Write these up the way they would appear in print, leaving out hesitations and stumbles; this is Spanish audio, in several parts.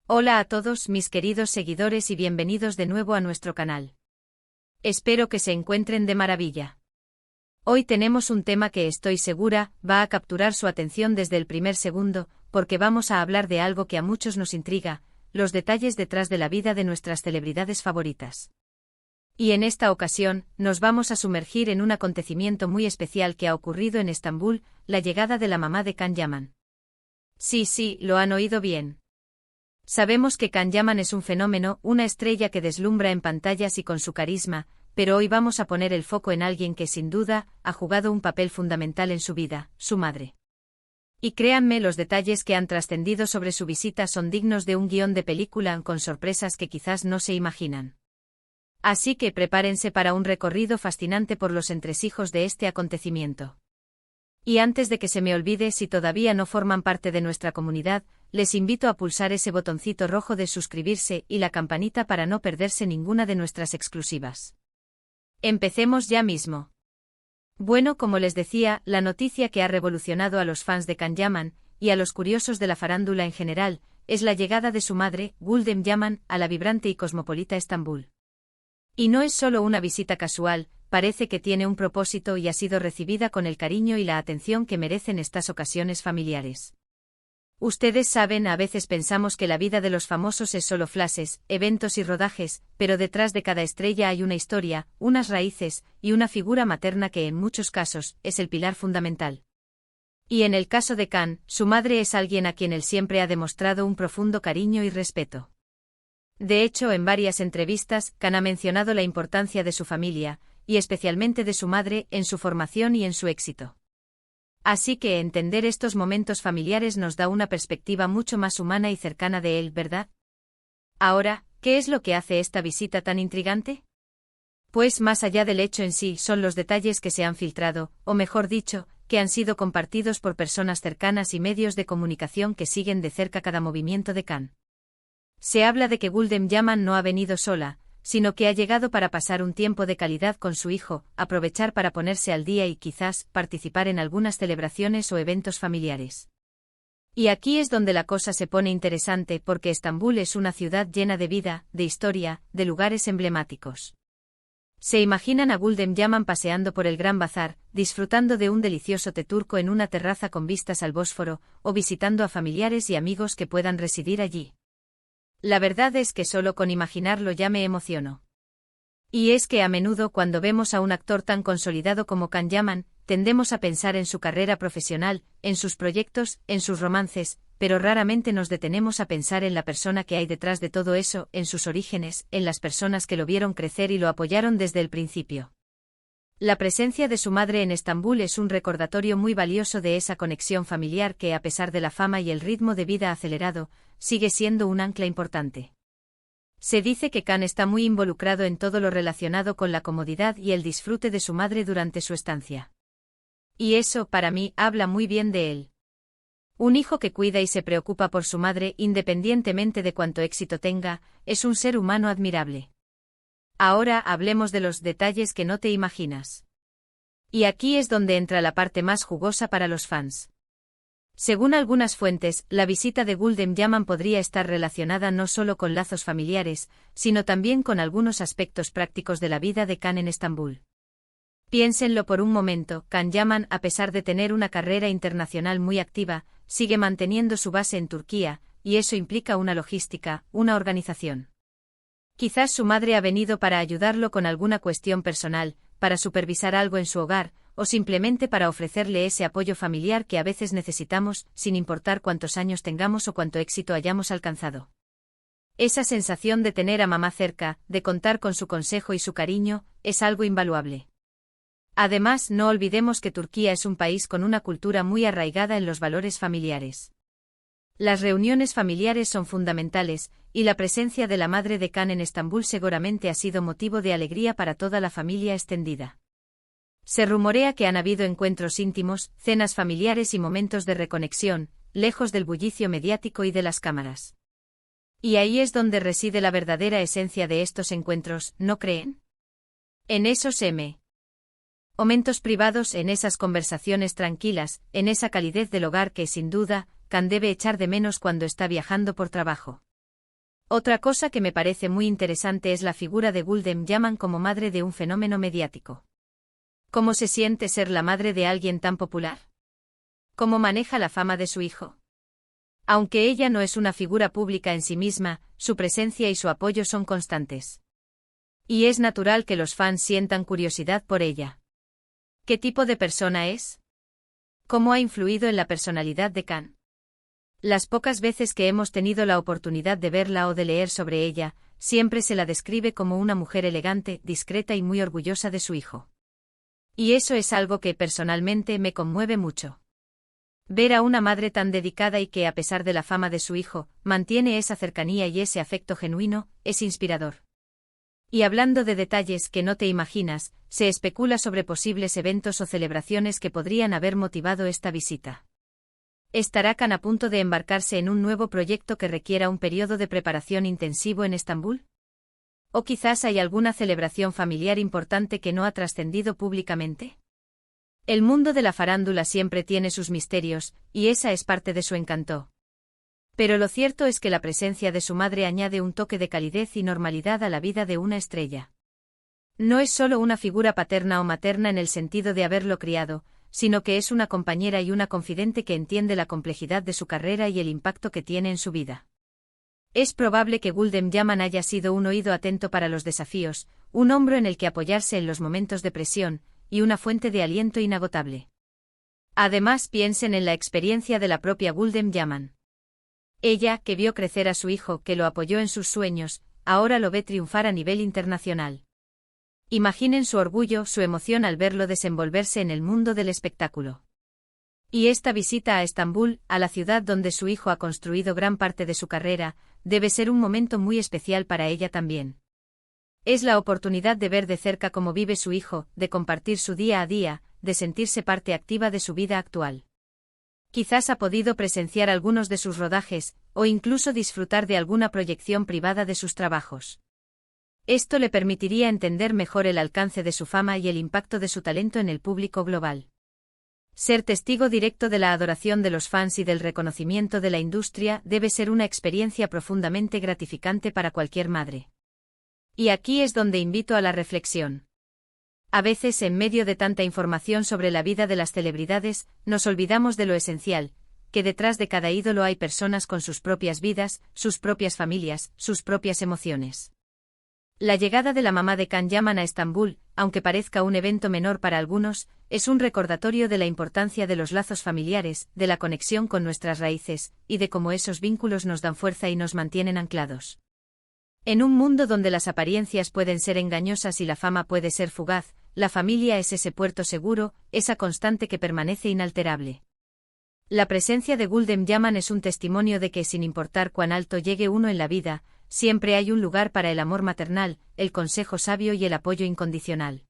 Hola a todos mis queridos seguidores y bienvenidos de nuevo a nuestro canal. Espero que se encuentren de maravilla. Hoy tenemos un tema que estoy segura va a capturar su atención desde el primer segundo, porque vamos a hablar de algo que a muchos nos intriga, los detalles detrás de la vida de nuestras celebridades favoritas. Y en esta ocasión, nos vamos a sumergir en un acontecimiento muy especial que ha ocurrido en Estambul, la llegada de la mamá de Can Yaman. Sí, lo han oído bien. Sabemos que Can Yaman es un fenómeno, una estrella que deslumbra en pantallas y con su carisma, pero hoy vamos a poner el foco en alguien que sin duda ha jugado un papel fundamental en su vida, su madre. Y créanme, los detalles que han trascendido sobre su visita son dignos de un guión de película con sorpresas que quizás no se imaginan. Así que prepárense para un recorrido fascinante por los entresijos de este acontecimiento. Y antes de que se me olvide, si todavía no forman parte de nuestra comunidad, les invito a pulsar ese botoncito rojo de suscribirse y la campanita para no perderse ninguna de nuestras exclusivas. Empecemos ya mismo. Bueno, como les decía, la noticia que ha revolucionado a los fans de Can Yaman, y a los curiosos de la farándula en general, es la llegada de su madre, Gulden Yaman, a la vibrante y cosmopolita Estambul. Y no es solo una visita casual, parece que tiene un propósito y ha sido recibida con el cariño y la atención que merecen estas ocasiones familiares. Ustedes saben, a veces pensamos que la vida de los famosos es solo flashes, eventos y rodajes, pero detrás de cada estrella hay una historia, unas raíces, y una figura materna que en muchos casos es el pilar fundamental. Y en el caso de Can, su madre es alguien a quien él siempre ha demostrado un profundo cariño y respeto. De hecho, en varias entrevistas, Can ha mencionado la importancia de su familia, y especialmente de su madre, en su formación y en su éxito. Así que entender estos momentos familiares nos da una perspectiva mucho más humana y cercana de él, ¿verdad? Ahora, ¿qué es lo que hace esta visita tan intrigante? Pues más allá del hecho en sí, son los detalles que se han filtrado, o mejor dicho, que han sido compartidos por personas cercanas y medios de comunicación que siguen de cerca cada movimiento de Can. Se habla de que Gulden Yaman no ha venido sola, sino que ha llegado para pasar un tiempo de calidad con su hijo, aprovechar para ponerse al día y quizás participar en algunas celebraciones o eventos familiares. Y aquí es donde la cosa se pone interesante porque Estambul es una ciudad llena de vida, de historia, de lugares emblemáticos. Se imaginan a Gulden Yaman paseando por el Gran Bazar, disfrutando de un delicioso té turco en una terraza con vistas al Bósforo, o visitando a familiares y amigos que puedan residir allí. La verdad es que solo con imaginarlo ya me emociono. Y es que a menudo cuando vemos a un actor tan consolidado como Can Yaman, tendemos a pensar en su carrera profesional, en sus proyectos, en sus romances, pero raramente nos detenemos a pensar en la persona que hay detrás de todo eso, en sus orígenes, en las personas que lo vieron crecer y lo apoyaron desde el principio. La presencia de su madre en Estambul es un recordatorio muy valioso de esa conexión familiar que, a pesar de la fama y el ritmo de vida acelerado, sigue siendo un ancla importante. Se dice que Can está muy involucrado en todo lo relacionado con la comodidad y el disfrute de su madre durante su estancia. Y eso, para mí, habla muy bien de él. Un hijo que cuida y se preocupa por su madre independientemente de cuánto éxito tenga, es un ser humano admirable. Ahora hablemos de los detalles que no te imaginas. Y aquí es donde entra la parte más jugosa para los fans. Según algunas fuentes, la visita de Gulden Yaman podría estar relacionada no solo con lazos familiares, sino también con algunos aspectos prácticos de la vida de Can en Estambul. Piénsenlo por un momento, Can Yaman, a pesar de tener una carrera internacional muy activa, sigue manteniendo su base en Turquía, y eso implica una logística, una organización. Quizás su madre ha venido para ayudarlo con alguna cuestión personal, para supervisar algo en su hogar, o simplemente para ofrecerle ese apoyo familiar que a veces necesitamos, sin importar cuántos años tengamos o cuánto éxito hayamos alcanzado. Esa sensación de tener a mamá cerca, de contar con su consejo y su cariño, es algo invaluable. Además, no olvidemos que Turquía es un país con una cultura muy arraigada en los valores familiares. Las reuniones familiares son fundamentales, y la presencia de la madre de Can en Estambul seguramente ha sido motivo de alegría para toda la familia extendida. Se rumorea que han habido encuentros íntimos, cenas familiares y momentos de reconexión, lejos del bullicio mediático y de las cámaras. Y ahí es donde reside la verdadera esencia de estos encuentros, ¿no creen? En esos momentos privados, en esas conversaciones tranquilas, en esa calidez del hogar que, sin duda, Can debe echar de menos cuando está viajando por trabajo. Otra cosa que me parece muy interesante es la figura de Gulden Yaman como madre de un fenómeno mediático. ¿Cómo se siente ser la madre de alguien tan popular? ¿Cómo maneja la fama de su hijo? Aunque ella no es una figura pública en sí misma, su presencia y su apoyo son constantes. Y es natural que los fans sientan curiosidad por ella. ¿Qué tipo de persona es? ¿Cómo ha influido en la personalidad de Khan? Las pocas veces que hemos tenido la oportunidad de verla o de leer sobre ella, siempre se la describe como una mujer elegante, discreta y muy orgullosa de su hijo. Y eso es algo que personalmente me conmueve mucho. Ver a una madre tan dedicada y que, a pesar de la fama de su hijo, mantiene esa cercanía y ese afecto genuino, es inspirador. Y hablando de detalles que no te imaginas, se especula sobre posibles eventos o celebraciones que podrían haber motivado esta visita. ¿Estará Khan a punto de embarcarse en un nuevo proyecto que requiera un periodo de preparación intensivo en Estambul? ¿O quizás hay alguna celebración familiar importante que no ha trascendido públicamente? El mundo de la farándula siempre tiene sus misterios, y esa es parte de su encanto. Pero lo cierto es que la presencia de su madre añade un toque de calidez y normalidad a la vida de una estrella. No es solo una figura paterna o materna en el sentido de haberlo criado, sino que es una compañera y una confidente que entiende la complejidad de su carrera y el impacto que tiene en su vida. Es probable que Gulden Yaman haya sido un oído atento para los desafíos, un hombro en el que apoyarse en los momentos de presión, y una fuente de aliento inagotable. Además, piensen en la experiencia de la propia Gulden Yaman. Ella, que vio crecer a su hijo, que lo apoyó en sus sueños, ahora lo ve triunfar a nivel internacional. Imaginen su orgullo, su emoción al verlo desenvolverse en el mundo del espectáculo. Y esta visita a Estambul, a la ciudad donde su hijo ha construido gran parte de su carrera, debe ser un momento muy especial para ella también. Es la oportunidad de ver de cerca cómo vive su hijo, de compartir su día a día, de sentirse parte activa de su vida actual. Quizás ha podido presenciar algunos de sus rodajes, o incluso disfrutar de alguna proyección privada de sus trabajos. Esto le permitiría entender mejor el alcance de su fama y el impacto de su talento en el público global. Ser testigo directo de la adoración de los fans y del reconocimiento de la industria debe ser una experiencia profundamente gratificante para cualquier madre. Y aquí es donde invito a la reflexión. A veces, en medio de tanta información sobre la vida de las celebridades, nos olvidamos de lo esencial, que detrás de cada ídolo hay personas con sus propias vidas, sus propias familias, sus propias emociones. La llegada de la mamá de Khan Yaman a Estambul, aunque parezca un evento menor para algunos, es un recordatorio de la importancia de los lazos familiares, de la conexión con nuestras raíces, y de cómo esos vínculos nos dan fuerza y nos mantienen anclados. En un mundo donde las apariencias pueden ser engañosas y la fama puede ser fugaz, la familia es ese puerto seguro, esa constante que permanece inalterable. La presencia de Gulden Yaman es un testimonio de que, sin importar cuán alto llegue uno en la vida, siempre hay un lugar para el amor maternal, el consejo sabio y el apoyo incondicional.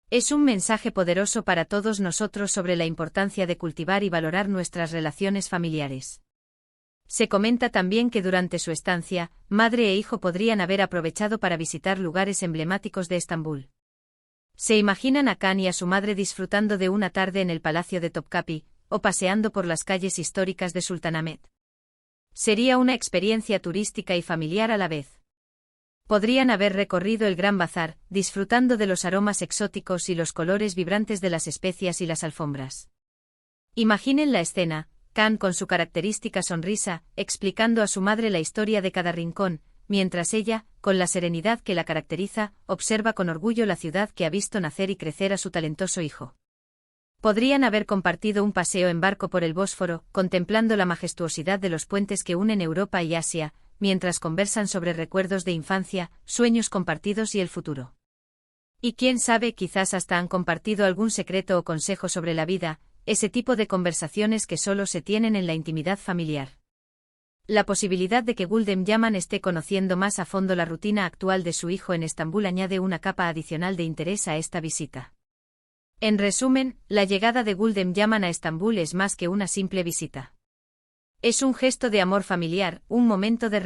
Es un mensaje poderoso para todos nosotros sobre la importancia de cultivar y valorar nuestras relaciones familiares. Se comenta también que durante su estancia, madre e hijo podrían haber aprovechado para visitar lugares emblemáticos de Estambul. Se imaginan a Khan y a su madre disfrutando de una tarde en el Palacio de Topkapi, o paseando por las calles históricas de Sultanahmet. Sería una experiencia turística y familiar a la vez. Podrían haber recorrido el Gran Bazar, disfrutando de los aromas exóticos y los colores vibrantes de las especias y las alfombras. Imaginen la escena, Khan con su característica sonrisa, explicando a su madre la historia de cada rincón, mientras ella, con la serenidad que la caracteriza, observa con orgullo la ciudad que ha visto nacer y crecer a su talentoso hijo. Podrían haber compartido un paseo en barco por el Bósforo, contemplando la majestuosidad de los puentes que unen Europa y Asia, mientras conversan sobre recuerdos de infancia, sueños compartidos y el futuro. Y quién sabe, quizás hasta han compartido algún secreto o consejo sobre la vida, ese tipo de conversaciones que solo se tienen en la intimidad familiar. La posibilidad de que Gulden Yaman esté conociendo más a fondo la rutina actual de su hijo en Estambul añade una capa adicional de interés a esta visita. En resumen, la llegada de Gulden Yaman a Estambul es más que una simple visita. Es un gesto de amor familiar, un momento de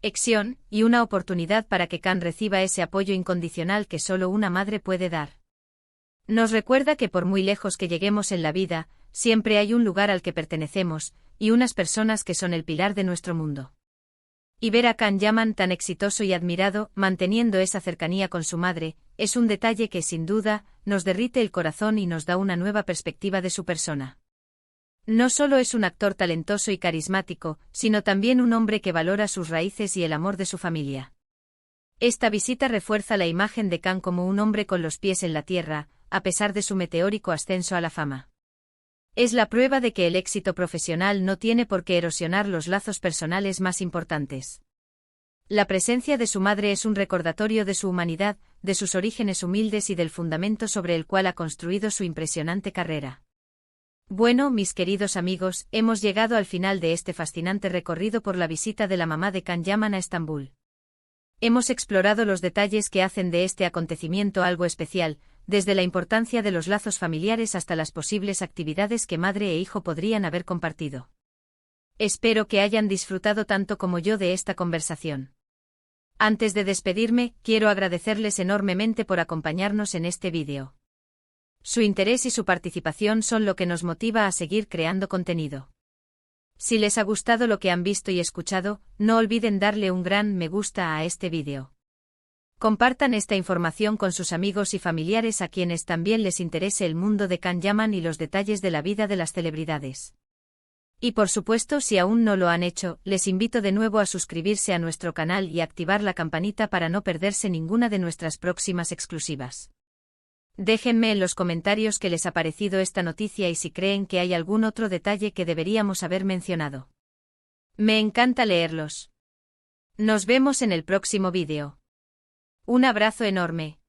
reconexión, y una oportunidad para que Khan reciba ese apoyo incondicional que solo una madre puede dar. Nos recuerda que por muy lejos que lleguemos en la vida, siempre hay un lugar al que pertenecemos, y unas personas que son el pilar de nuestro mundo. Y ver a Can Yaman tan exitoso y admirado, manteniendo esa cercanía con su madre, es un detalle que, sin duda, nos derrite el corazón y nos da una nueva perspectiva de su persona. No solo es un actor talentoso y carismático, sino también un hombre que valora sus raíces y el amor de su familia. Esta visita refuerza la imagen de Can como un hombre con los pies en la tierra, a pesar de su meteórico ascenso a la fama. Es la prueba de que el éxito profesional no tiene por qué erosionar los lazos personales más importantes. La presencia de su madre es un recordatorio de su humanidad, de sus orígenes humildes y del fundamento sobre el cual ha construido su impresionante carrera. Bueno, mis queridos amigos, hemos llegado al final de este fascinante recorrido por la visita de la mamá de Can Yaman a Estambul. Hemos explorado los detalles que hacen de este acontecimiento algo especial, desde la importancia de los lazos familiares hasta las posibles actividades que madre e hijo podrían haber compartido. Espero que hayan disfrutado tanto como yo de esta conversación. Antes de despedirme, quiero agradecerles enormemente por acompañarnos en este vídeo. Su interés y su participación son lo que nos motiva a seguir creando contenido. Si les ha gustado lo que han visto y escuchado, no olviden darle un gran me gusta a este vídeo. Compartan esta información con sus amigos y familiares a quienes también les interese el mundo de Can Yaman y los detalles de la vida de las celebridades. Y por supuesto, si aún no lo han hecho, les invito de nuevo a suscribirse a nuestro canal y activar la campanita para no perderse ninguna de nuestras próximas exclusivas. Déjenme en los comentarios qué les ha parecido esta noticia y si creen que hay algún otro detalle que deberíamos haber mencionado. Me encanta leerlos. Nos vemos en el próximo vídeo. Un abrazo enorme.